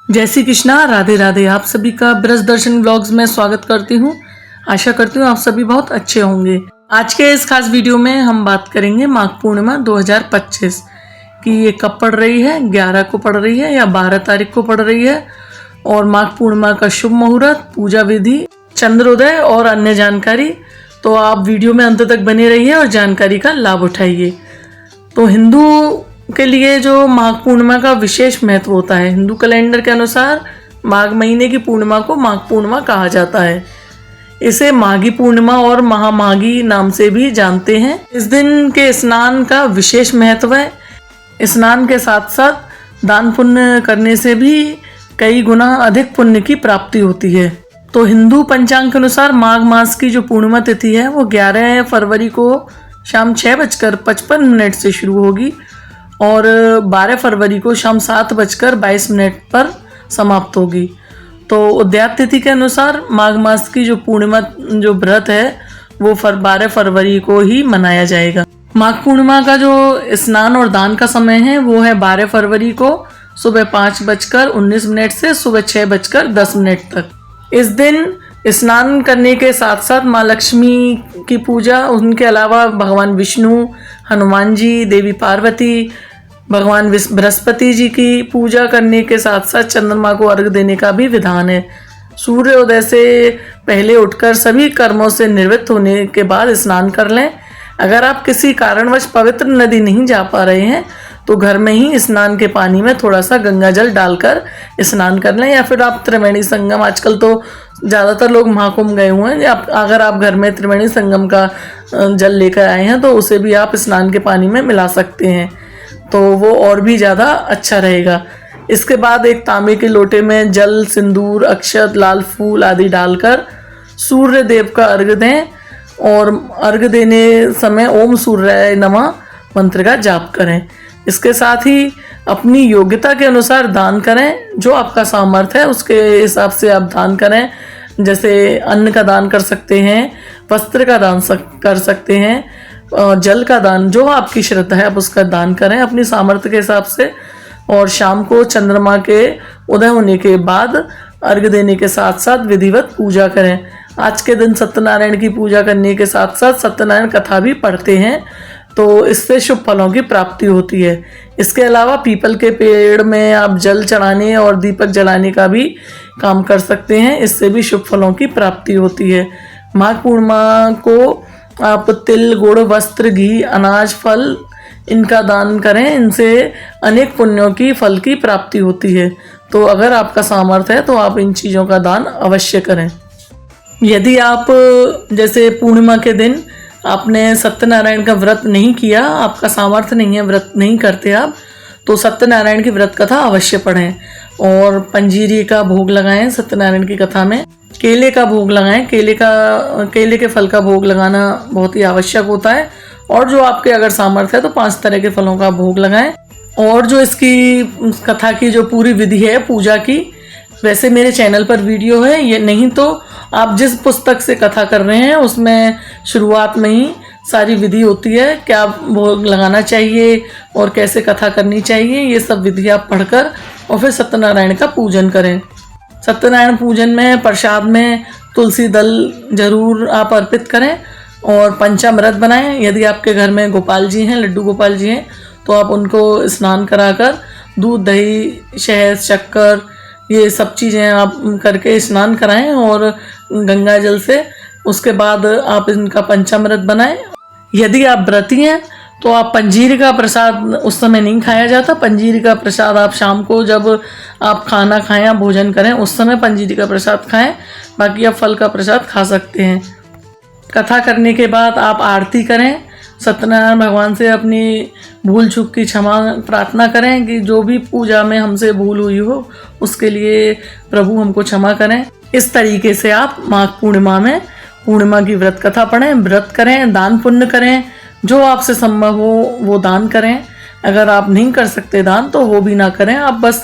जय श्री कृष्णा, राधे राधे। आप सभी का ब्रज दर्शन व्लॉग्स में स्वागत करती हूँ। आशा करती हूँ आप सभी बहुत अच्छे होंगे। आज के इस खास वीडियो में हम बात करेंगे माघ पूर्णिमा 2025 कि ये कब पड़ रही है, 11 को पड़ रही है या 12 तारीख को पड़ रही है, और माघ पूर्णिमा का शुभ मुहूर्त, पूजा विधि, चंद्रोदय और अन्य जानकारी। तो आप वीडियो में अंत तक बने रहिए और जानकारी का लाभ उठाइए। तो हिंदू के लिए जो माघ पूर्णिमा का विशेष महत्व होता है, हिंदू कैलेंडर के अनुसार माघ महीने की पूर्णिमा को माघ पूर्णिमा कहा जाता है। इसे माघी पूर्णिमा और महामाघी नाम से भी जानते हैं। इस दिन के स्नान का विशेष महत्व है। स्नान के साथ साथ दान पुण्य करने से भी कई गुना अधिक पुण्य की प्राप्ति होती है। तो हिंदू पंचांग के अनुसार माघ मास की जो पूर्णिमा तिथि है वो 11 फरवरी को शाम 6:55 से शुरू होगी और 12 फरवरी को शाम 7:22 पर समाप्त होगी। तो उद्यात तिथि के अनुसार माघ मास की जो पूर्णिमा जो व्रत है वो 12 फरवरी को ही मनाया जाएगा। माघ पूर्णिमा का जो स्नान और दान का समय है वो है 12 फरवरी को सुबह 5:19 से सुबह 6:10 तक। इस दिन स्नान करने के साथ साथ माँ लक्ष्मी की पूजा, उनके अलावा भगवान विष्णु, हनुमान जी, देवी पार्वती, भगवान बृहस्पति जी की पूजा करने के साथ साथ चंद्रमा को अर्घ देने का भी विधान है। सूर्योदय से पहले उठकर सभी कर्मों से निवृत्त होने के बाद स्नान कर लें। अगर आप किसी कारणवश पवित्र नदी नहीं जा पा रहे हैं तो घर में ही स्नान के पानी में थोड़ा सा गंगा जल डालकर स्नान कर लें, या फिर आप त्रिवेणी संगम, आजकल तो ज़्यादातर लोग महाकुंभ गए हुए हैं, अगर आप घर में त्रिवेणी संगम का जल लेकर आए हैं तो उसे भी आप स्नान के पानी में मिला सकते हैं, तो वो और भी ज़्यादा अच्छा रहेगा। इसके बाद एक तांबे के लोटे में जल, सिंदूर, अक्षत, लाल फूल आदि डालकर सूर्य देव का अर्घ दें और अर्घ देने समय ओम सूर्याय नमः मंत्र का जाप करें। इसके साथ ही अपनी योग्यता के अनुसार दान करें। जो आपका सामर्थ्य है उसके हिसाब से आप दान करें। जैसे अन्न का दान कर सकते हैं, वस्त्र का दान कर सकते हैं, जल का दान, जो आपकी श्रद्धा है आप उसका दान करें अपनी सामर्थ्य के हिसाब से। और शाम को चंद्रमा के उदय होने के बाद अर्घ देने के साथ साथ विधिवत पूजा करें। आज के दिन सत्यनारायण की पूजा करने के साथ साथ सत्यनारायण कथा भी पढ़ते हैं, तो इससे शुभ फलों की प्राप्ति होती है। इसके अलावा पीपल के पेड़ में आप जल चढ़ाने और दीपक जलाने का भी काम कर सकते हैं, इससे भी शुभ फलों की प्राप्ति होती है। माघ पूर्णिमा को आप तिल, गुड़, वस्त्र, घी, अनाज, फल इनका दान करें। इनसे अनेक पुण्यों की फल की प्राप्ति होती है। तो अगर आपका सामर्थ्य है तो आप इन चीज़ों का दान अवश्य करें। यदि आप जैसे पूर्णिमा के दिन आपने सत्यनारायण का व्रत नहीं किया, आपका सामर्थ्य नहीं है, व्रत नहीं करते आप, तो सत्यनारायण की व्रत कथा अवश्य पढ़ें और पंजीरी का भोग लगाएं। सत्यनारायण की कथा में केले का भोग लगाएं। केले के फल का भोग लगाना बहुत ही आवश्यक होता है। और जो आपके अगर सामर्थ्य है तो 5 तरह के फलों का भोग लगाएं। और जो इसकी कथा की जो पूरी विधि है पूजा की, वैसे मेरे चैनल पर वीडियो है, ये नहीं तो आप जिस पुस्तक से कथा कर रहे हैं उसमें शुरुआत में ही सारी विधि होती है, क्या भोग लगाना चाहिए और कैसे कथा करनी चाहिए, ये सब विधि आप पढ़कर और फिर सत्यनारायण का पूजन करें। सत्यनारायण पूजन में प्रसाद में तुलसी दल जरूर आप अर्पित करें और पंचामृत बनाएं। यदि आपके घर में गोपाल जी हैं, लड्डू गोपाल जी हैं, तो आप उनको स्नान कराकर दूध, दही, शहद, शक्कर, ये सब चीज़ें आप करके स्नान कराएं और गंगा जल से। उसके बाद आप इनका पंचामृत बनाएं। यदि आप व्रती हैं तो आप पंजीरी का प्रसाद उस समय नहीं खाया जाता। पंजीरी का प्रसाद आप शाम को जब आप खाना खाएं, आप भोजन करें, उस समय पंजीरी का प्रसाद खाएं। बाकी आप फल का प्रसाद खा सकते हैं। कथा करने के बाद आप आरती करें। सत्यनारायण भगवान से अपनी भूल चूक की क्षमा प्रार्थना करें कि जो भी पूजा में हमसे भूल हुई हो उसके लिए प्रभु हमको क्षमा करें। इस तरीके से आप माघ पूर्णिमा में पूर्णिमा की व्रत कथा पढ़ें, व्रत करें, दान पुण्य करें। जो आपसे संभव हो वो दान करें। अगर आप नहीं कर सकते दान तो वो भी ना करें। आप बस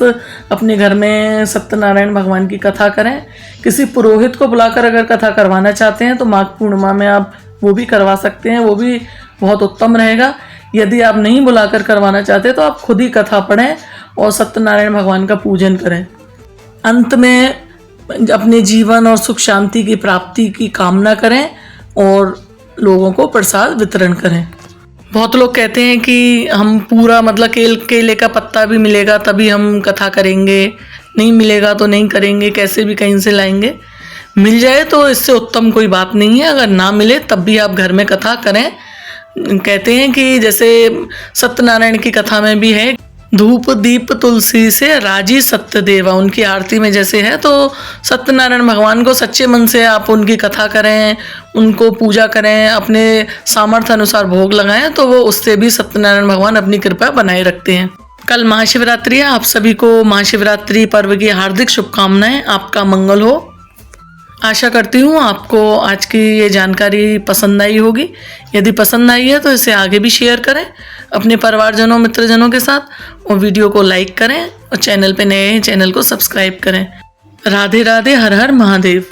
अपने घर में सत्यनारायण भगवान की कथा करें। किसी पुरोहित को बुलाकर अगर कथा करवाना चाहते हैं तो माघ पूर्णिमा में आप वो भी करवा सकते हैं, वो भी बहुत उत्तम रहेगा। यदि आप नहीं बुलाकर करवाना चाहते तो आप खुद ही कथा पढ़ें और सत्यनारायण भगवान का पूजन करें। अंत में अपने जीवन और सुख शांति की प्राप्ति की कामना करें और लोगों को प्रसाद वितरण करें। बहुत लोग कहते हैं कि हम पूरा मतलब केले का पत्ता भी मिलेगा तभी हम कथा करेंगे, नहीं मिलेगा तो नहीं करेंगे, कैसे भी कहीं से लाएंगे। मिल जाए तो इससे उत्तम कोई बात नहीं है, अगर ना मिले तब भी आप घर में कथा करें। कहते हैं कि जैसे सत्यनारायण की कथा में भी है, धूप दीप तुलसी से राजी सत्यदेवा, उनकी आरती में जैसे है। तो सत्यनारायण भगवान को सच्चे मन से आप उनकी कथा करें, उनको पूजा करें, अपने सामर्थ्य अनुसार भोग लगाएं, तो वो उससे भी सत्यनारायण भगवान अपनी कृपा बनाए रखते हैं। कल महाशिवरात्रि है, आप सभी को महाशिवरात्रि पर्व की हार्दिक शुभकामनाएं। आपका मंगल हो। आशा करती हूँ आपको आज की ये जानकारी पसंद आई होगी। यदि पसंद आई है तो इसे आगे भी शेयर करें अपने परिवारजनों मित्रजनों के साथ, और वीडियो को लाइक करें, और चैनल पे नए हैं चैनल को सब्सक्राइब करें। राधे राधे, हर हर महादेव।